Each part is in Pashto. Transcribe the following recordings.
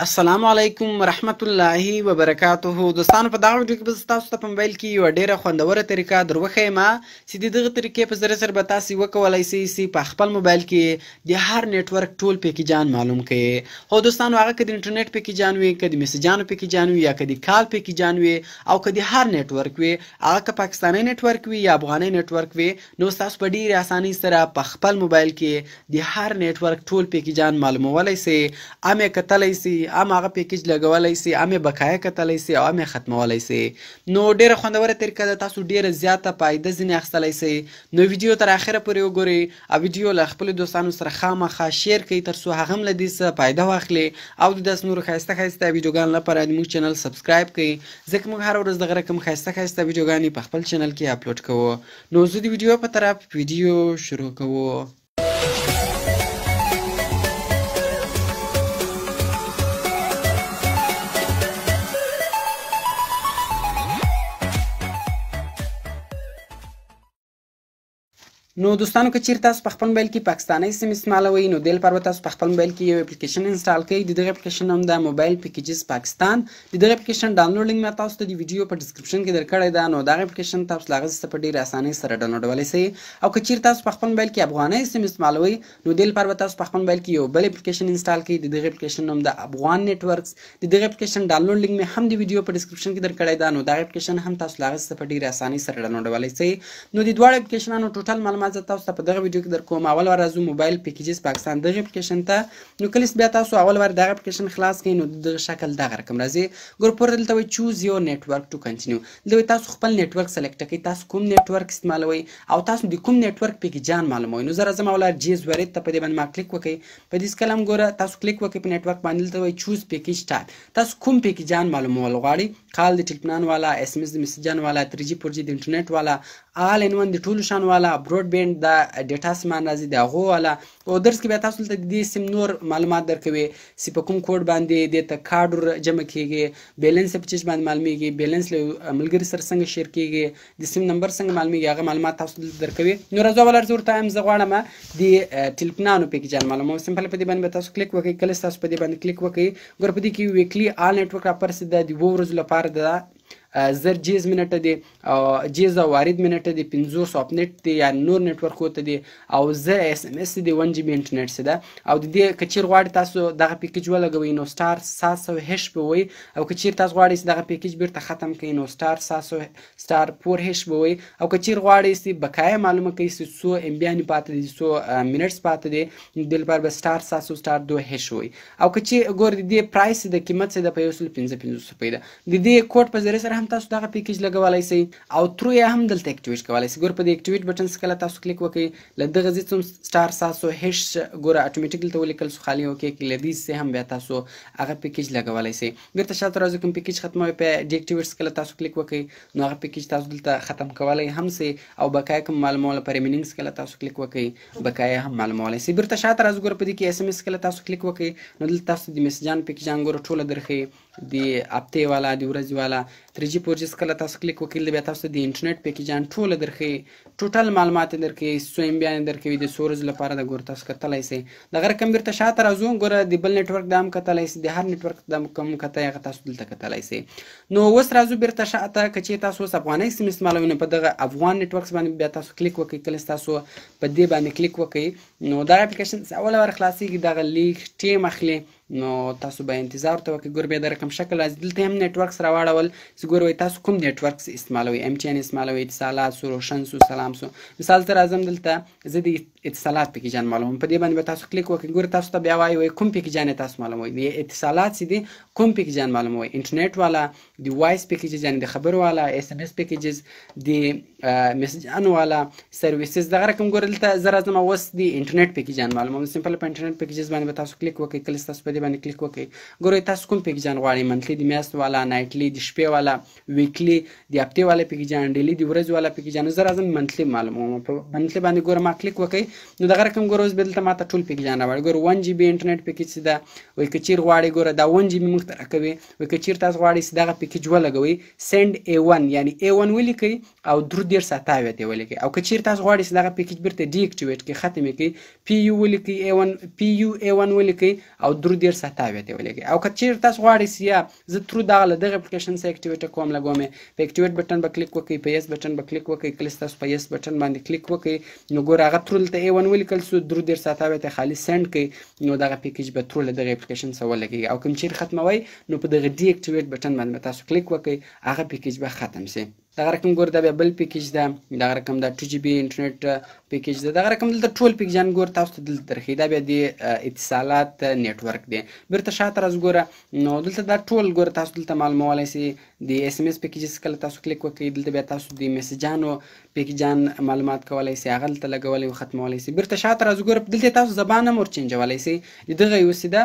السلام علیکم ورحمت الله وبرکاته. دوستانو په دغه ویډیو کې به تاسو ته په موبایل کې یو ډیره خوندوره طریقه دروښیم چې دغه طریقې په ذریعه سره به تاسو وکولای شئ په خپل موبایل کې د هر نیټورک ټول پکیجان معلوم کړئ. هو دوستانو هغه که د انټرنیټ پکیجان وي، که د میسجانو پکیجان وي، یا که د کال پکیجان وي، او که د هر نیټورک وي، هغه که پاکستاني نیټورک وي یا افغاني نیټورک وي، نو تاسو په ډیره اسانۍ سره په خپل موبایل کې د هر نیټورک ټول پکیجان معلومولای شئ، امه کتلای شئ، ام هغه پیکیج لګولای شي، ام بقایا کتلای شي، او ام ختمولای شي. نو ډیره خوندوره طریقه ده، تاسو ډیره زیاته فایده ځینې اخیستلی شئ. نو ویډیو تر اخره پورې وګورئ او ویډیو له خپلو دوستانو سره خامخا شیر کړئ تر څو هغه هم له دې څخه فایده واخلي او د داسې نورو ښایسته ښایسته ویډیوګانو لپاره زموږ چینل سبسکرایب کړئ، ځکه موږ هره ورځ دغه رقم ښایسته ښایسته ویډیوګانې په خپل چینل کې اپلوډ کوو. نو زه د ویډیو په طرف ویډیو شروع کوو. نو دوستانو که چیرې تاسو په خپل موبایل کې پاکستاني سیم استعمالوئ، نو دې لپاره به تاسو په خپل موبایل کې یو اپلیکیشن انسټال کړئ. د دغه اپلیکیشن نوم ده موبایل پیکیجز پاکستان. د دغه اپلیکیشن ډاونلوډ لینک مې تاسو ته د ویډیو په ډسکرپشن کې درکړی ده. نو دغه اپلیکیشن تاسو له هغه څخه په ډېرې اسانۍ سره ډاونلوډولی شئ. او که چیرې تاسو په خپل موبایل کې افغاني سیم استعمالوئ، نو دې لپاره به تاسو په خپل موبایل کې یو بل اپلیکیشن انسټال کړئ. د دغه اپلیکیشن نوم ده افغان نیټورکس. د دغه اپلیکیشن ډاونلوډ لینک مې هم د ویډیو په ډسکرپشن کې درکړی ده. نو دغه اپلیکیشن هم تاسو له هغه څخه په ډېرې اسانۍ سره ډاونلوډولی شئ. نو د دواړو اپلیکیشنانو ټوټل معلومات زه تاسو ته په دغه ویډیو کې درکوم. اول ور راځو موبایل پیکیجز پاکستان دغه اپلیکیشن ته. نو کله چې بیا تاسو اول ور دغه اپلیکیشن خلاص کړئ، نو دغه شکل دغه رقم راځي. ګور پورته دلته وایي چوز یور نیټورک ټو کنټینیو. دلته تاسو خپل نیټورک سلیکټ کړئ، تاسو کوم نیټورک استعمالوئ او تاسو د کوم نیټورک پیکیجان معلوموئ. نو زه راځم اول جیز ورید ته په دې باندې ما کلیک وکړئ. په دې کلم ګوره تاسو کلیک وکړئ په نیټورک باندې، دلته وایي چوز پیکیج ټایپ. تاسو کوم پیکیجان معلومول غواړئ، کال د ټلیفون والا، اس ام اس د میسجان والا، 3G 4G د انټرنیټ والا، آل ان ون د ټولو شان والا، براډ بینډ د ډیټا سامان راځي د هغو والا. او درس کې بیا تاسو ته د دې سیم نور معلومات درکوي چې په کوم کوډ باندې دې ته کارډ جمع کیږي، بیلنس په چیز باندې معلومیږي، بیلنس له ملګري سره څنګه شیر کیږي، د سیم نمبر څنګه معلومیږي، هغه معلومات تاسو ته درکوي. نو راځو اول ورته هم زه غواړم د ټلیفونانو پیکیجان معلوموم. سمپل په دې باندې تاسو کلیک وکړئ. کله تاسو په دې باندې کلیک وکړئ، ګور په دې کې ویکلی آل نیټورک راپرسي د 2 ورځو لپاره ده 1000 جیز منټه دی، او جیز او وارد منټه دی، 500 اپ نت دی یا نور نیټورک وته دی، او زه اس ام اس دی 1 GB انټرنیټ سره ده. او د دې کچیر غواړي تاسو دغه پیکیج ولګوي، نو سٹار 700 هش به وي. او کچیر تاسو غواړئ چې دغه پیکیج بیرته ختم کړئ، نو سٹار 700 سٹار 4 هش به وي. او کچیر غواړئ چې بقایا معلومه کړئ چې 100 ام بي ان پاتې دي، 100 منټس پاتې دي، د لپاره به سٹار 700 سٹار 2 هش وي. او کچیر ګور د دې پرایس د قیمت څه د 155 روپۍ ده. د دې کوډ په ذریعه سره هم تاسو دغه پیکیج لګولای شئ او ترو یې هم دلته اکټیویټ کولای شئ. ګور په دې اکټیویټ بټن څخه کله تاسو کلیک وکړئ، له دغه ځای څخه سٹار 700 هش ګوره اتوماتیک دلته ولیکل شو خالي اوکې کې لدی سه هم بیا تاسو هغه پیکیج لګولای شئ. بیرته شاته راځو کوم پیکیج ختموي په ډی اکټیویټ څخه تاسو کلیک وکړئ، نو هغه پیکیج تاسو دلته ختم کولای هم شئ. او بقایا کوم معلومات لپاره مینینګز کله تاسو کلیک وکړئ، بقایا هم معلومولای شئ. بیرته شاته راځو ګور په دې کې اس ام اس کله تاسو کلیک وکړئ، نو دلته تاسو د میسجان پیکیجان ګور ټول درخې د هفته والا، د ورځې والا، 3G 4G کله تاسو کلیک وکړئ، بیا تاسو د انټرنیټ پیکیجان ټول درخې ټوټل معلومات درکې 100 ام بي درکوي د 100 ورځې لپاره د ګور تاسو کتلای شئ. دغه رقم بیرته شاته راځو، ګوره د بل نیټورک د هم کتلای شئ، د هر نیټورک د کوم کته هغه تاسو دلته کتلای شئ. نو اوس راځو بیرته شاته که چیرې تاسو اوس افغاني سیم استعمالوئ، نو په دغه افغان نیټورکس باندې بیا تاسو کلیک وکړئ. کله تاسو په دې باندې کلیک وکړئ، نو دا اپلیکیشن اول ور خلاصيږي، دغه لیک ټیم اخلي، نو تاسو به انتظار ورته وکړئ. ګور بیا د رقم شکل راځي، دلته هم نیټورکس راواړول چې ګور وایي تاسو کوم نیټورکس استعمالوئ، MTN استعمالوئ، اتصالات سو، روشن سو، سلام سو. مثال ته راځم، دلته زه د اتصالات پیکیجان معلوموم. په دې باندې به تاسو کلیک وکړئ. ګور تاسو ته بیا وایي کوم پیکیجان تاسو معلوموئ، د اتصالات چې دي کوم پیکیجان معلوموئ، انټرنیټ والا، د وایس پیکیجز یعنی د خبرو والا، اس ام اس پیکیجز، د میسجانو والا، سرویسز. دغه رقم ګور دلته زه راځم اوس د انټرنیټ پیکیجان معلوموم. سمپل په انټرنیټ پیکیجز باندې به تاسو کلیک وکړئ. کله تاسو په دې باندې کلیک وکړئ، ګورئ تاسو کوم پیکیجان غواړئ، منتلی د میاشت والا، نایټلی د شپې والا، ویکلی د هفتې والا پیکیجان، ډیلی د ورځې والا پیکیجان. زه راځم منتلی معلوموم. په منتلی باندې ګوره ما کلیک وکړئ، نو دغه رقم ګوره اوس به دلته ماته ټول پیکیجان راوړي. ګوره 1 GB انټرنیټ پیکیج چې ده وایي که چیرې غواړئ، ګوره دا 1 GB موږ ته راکوي. وایي که چیرې تاسو غواړئ چې دغه پیکیج ولګوئ، سینډ A1 یعنی A1 ولیکئ او 3.27 ته ولیکئ. او که چیرې تاسو غواړئ چې دغه پیکیج بیرته ډي اکټیویټ کړئ، ختم یې کړئ، PU ولیکئ، PU A1 ولیکئ او 3.27 ډېر ساتاوي ته ولګي. او که چیرې تاسو غواړئ چې یا زه ترو دغه له دغه اپلیکیشن څخه اکټیویټ کوم لګوم په اکټیویټ بټن به کلیک وکړئ په یس بټن به کلیک وکړئ کله تاسو په یس بټن باندې کلیک وکړئ نو ګوره هغه ترو دلته A1 ولیکل سو درو ډېر ساتاوي ته خالي سند کړئ نو دغه پیکیج به ترو له دغه اپلیکیشن څخه ولګي. او کوم چیرې ختموي نو په دغه ډي اکټیویټ بټن باندې تاسو کلیک وکړئ هغه پیکیج به ختم شي. دغه رقم ګور دا بل پیکیج ده دغه رقم دا 2GB انټرنیټ پیکیج ده دغه رقم دلته ټول پیکجان ګور تاسو ته دلته درخی دا بیا د اتصالات نيټورک دی. بیرته شاته راز ګوره نو دلته دا ټول ګور تاسو دلته معلومولای شئ د SMS پیکیجز کله تاسو کلیک وکړئ دلته بیا تاسو د میسجانو پیکجان معلومات کولای شئ هغه دلته لګولای او ختمولای شئ. بیرته شاته راز ګوره دلته تاسو زبان هم ور چینجولای شئ دغه یو سیده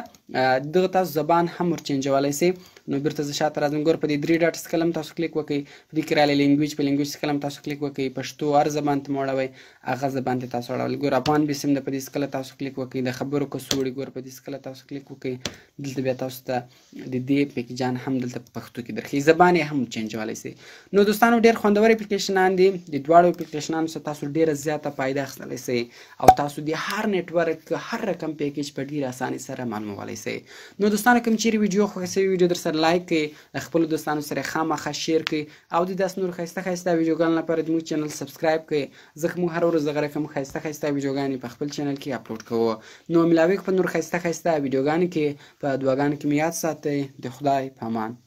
دغه تاسو زبان هم ور چینجولای شئ. نو بیرته زه شاته راځم ګور په دې 3 ډاټس کلم تاسو کلیک وکړئ په دې کې رالی لینګویج په لینګویج کلم تاسو کلیک وکړئ پښتو هر زبان ته موړوي هغه زبان ته تاسو اړول ګور افغان بسم د په دې کله تاسو کلیک وکړئ د خبرو کسوړي ګور په دې کله تاسو کلیک وکړئ دلته بیا تاسو ته د دې پیکجان هم دلته پښتو کې درخي زبان هم چینجولای شي. نو دوستانو ډیر خوندور اپلیکیشنان دي د دواړو اپلیکیشنانو څخه تاسو ډیره زیاته فائدہ اخیستلی شئ او تاسو د هر نيټورک هر رقم پیکیج په ډیره اساني سره معلومولای شئ. نو دوستانو کوم چیرې ویډیو خوښ شوی ویډیو در سره لایک کړئ خپل دوستانو سره خامخا شیر کړئ او د داس نور خسته خسته ویډیوګان لپاره د مو چینل سبسکرایب کړئ ځکه مو هر ورځ دغه رقم خسته خسته ویډیوګان په خپل چینل کې اپلوډ کوو. نو ملاوي په نور خسته خسته ویډیوګان کې په دواګان کې میاد ساتئ د خدای په امان.